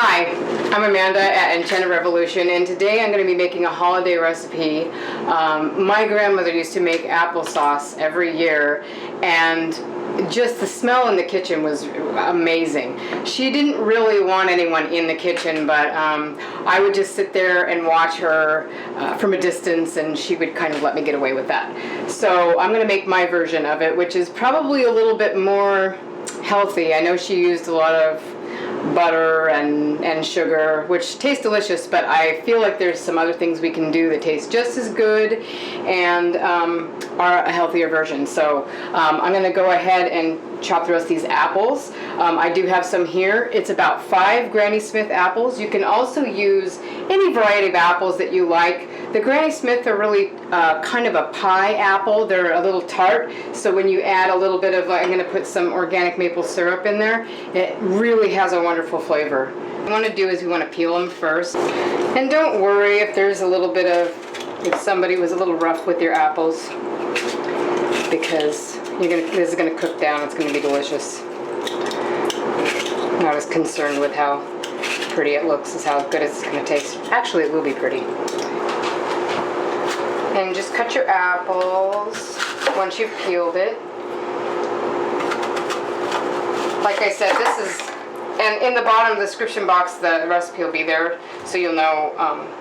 Hi, I'm Amanda at Enchanted Revolution, and today I'm going to be making a holiday recipe. My grandmother used to make applesauce every year, and just the smell in the kitchen was amazing. She didn't really want anyone in the kitchen, but I would just sit there and watch her from a distance, and she would kind of let me get away with that. So I'm going to make my version of it, which is probably a little bit more healthy. I know she used a lot of butter and sugar, which taste delicious, but I feel like there's some other things we can do that taste just as good and are a healthier version. So I'm going to go ahead and chop the rest of these apples. I do have some here. It's about 5 Granny Smith apples. You can also use any variety of apples that you like. The Granny Smith are really kind of a pie apple. They're a little tart, so when you add a little bit of, I'm going to put some organic maple syrup in there, it really has a wonderful flavor. What we want to do is we want to peel them first. And don't worry if there's a little bit of, if somebody was a little rough with your apples, because this is going to cook down. It's going to be delicious. I'm not as concerned with how pretty it looks as how good it's going to taste. Actually, it will be pretty. And just cut your apples once you've peeled it. Like I said, this is, and in the bottom of the description box, the recipe will be there, so you'll know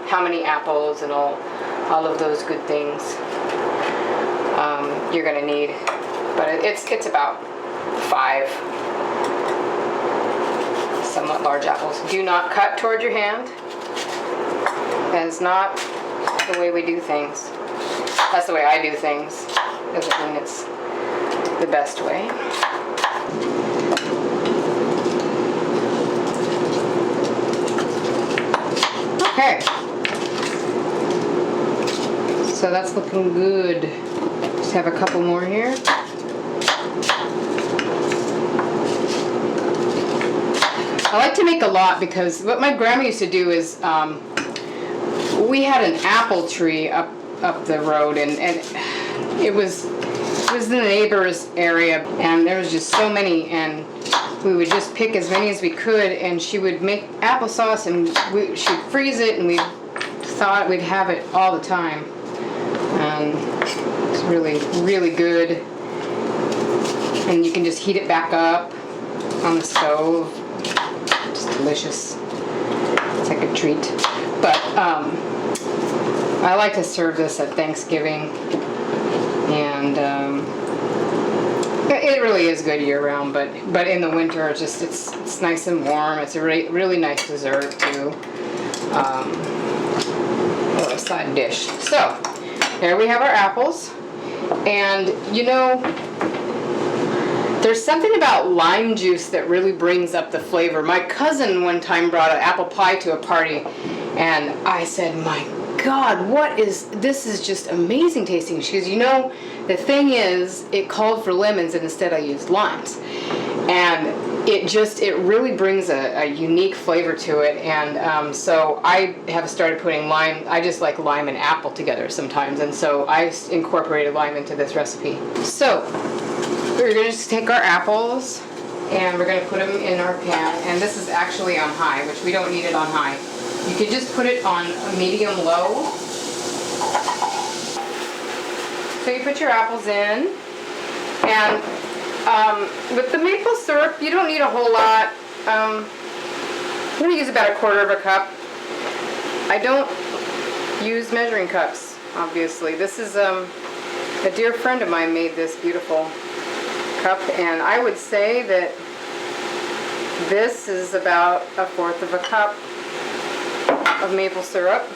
how many apples and all of those good things you're going to need. But it's about 5 somewhat large apples. Do not cut toward your hand. That is not the way we do things. That's the way I do things. Doesn't mean it's the best way. Okay. So that's looking good. Just have a couple more here. I like to make a lot because what my grandma used to do is we had an apple tree up the road, and it was in the neighbor's area, and there was just so many, and we would just pick as many as we could, and she would make applesauce, and she'd freeze it, and we thought we'd have it all the time, and it's really, really good. And you can just heat it back up on the stove. Just delicious. It's like a treat. But I like to serve this at Thanksgiving, and it really is good year round. But in the winter, it's nice and warm. It's a really nice dessert too, or a side dish. So there we have our apples, and you know, there's something about lime juice that really brings up the flavor. My cousin one time brought an apple pie to a party, and I said, my God, this is just amazing tasting. She goes, you know, the thing is, it called for lemons, and instead I used limes. And it really brings a unique flavor to it. And so I have started putting lime. I just like lime and apple together sometimes. And so I incorporated lime into this recipe. So we're going to just take our apples, and we're going to put them in our pan. And this is actually on high, which we don't need it on high. You could just put it on a medium-low. So you put your apples in, and with the maple syrup, you don't need a whole lot. I'm going to use about 1/4 cup. I don't use measuring cups, obviously. This is a dear friend of mine made this beautiful cup, and I would say that this is about 1/4 cup of maple syrup.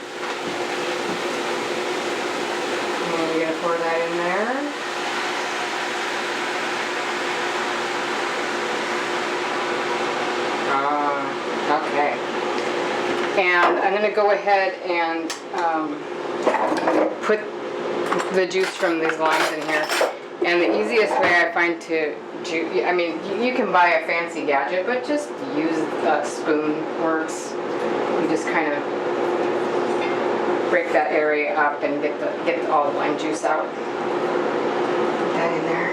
And we're going to pour that in there. Okay. And I'm going to go ahead and put the juice from these limes in here. And the easiest way I find to I mean, you can buy a fancy gadget, but just use a spoon works. You just kind of break that area up and get all the lime juice out. Put that in there.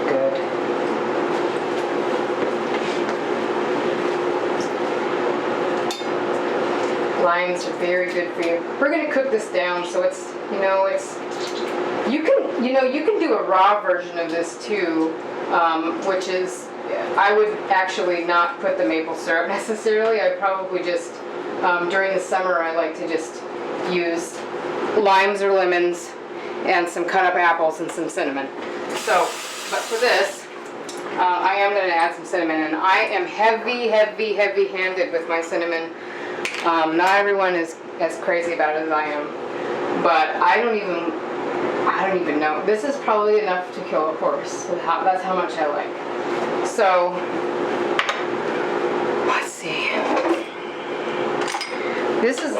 Good. Limes are very good for you. We're gonna cook this down, so it's, you can do a raw version of this too, which is, I would actually not put the maple syrup necessarily. I probably just, during the summer, I like to just use limes or lemons and some cut up apples and some cinnamon. So, but for this, I am going to add some cinnamon, and I am heavy-handed with my cinnamon. Not everyone is as crazy about it as I am, but I don't even know. This is probably enough to kill a horse. That's how much I like. So, let's see. This is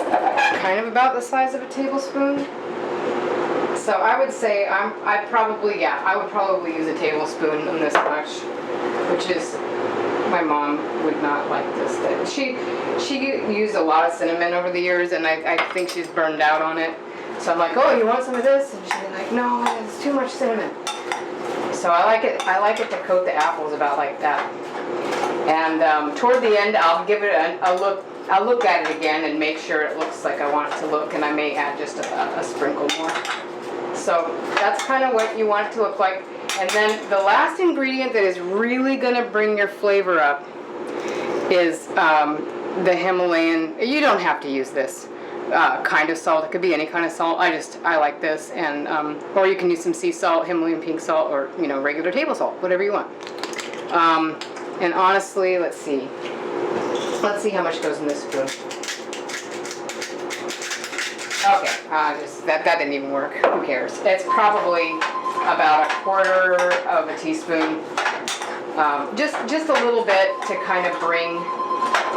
kind of about the size of a tablespoon. So I would say I would probably use a tablespoon on this much, which is, my mom would not like this. She used a lot of cinnamon over the years, and I think she's burned out on it. So I'm like, oh, you want some of this? And she's like, no, it's too much cinnamon. So I like it to coat the apples about like that. And toward the end, I'll give it a look. I'll look at it again and make sure it looks like I want it to look, and I may add just a sprinkle more. So that's kind of what you want it to look like. And then the last ingredient that is really going to bring your flavor up is the Himalayan. You don't have to use this kind of salt. It could be any kind of salt. I like this, and or you can use some sea salt, Himalayan pink salt, or regular table salt, whatever you want. And honestly, let's see how much goes in this spoon. Okay, that didn't even work. Who cares? It's probably about 1/4 of a teaspoon. Just a little bit to kind of bring.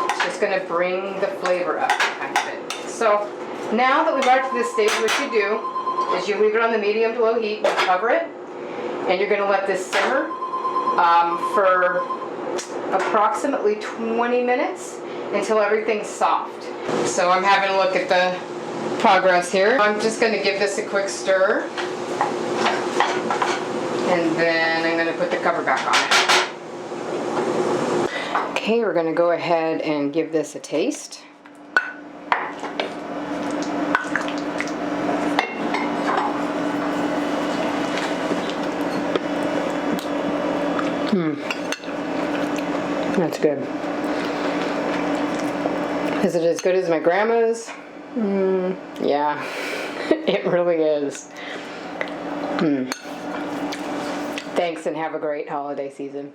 It's just going to bring the flavor up kind of bit. So now that we've got to this stage, what you do is you leave it on the medium to low heat. You cover it, and you're going to let this simmer for approximately 20 minutes until everything's soft. So I'm having a look at the progress here. I'm just going to give this a quick stir, and then I'm going to put the cover back on it. Okay, we're going to go ahead and give this a taste. That's good. Is it as good as my grandma's? Yeah, it really is. Thanks, and have a great holiday season.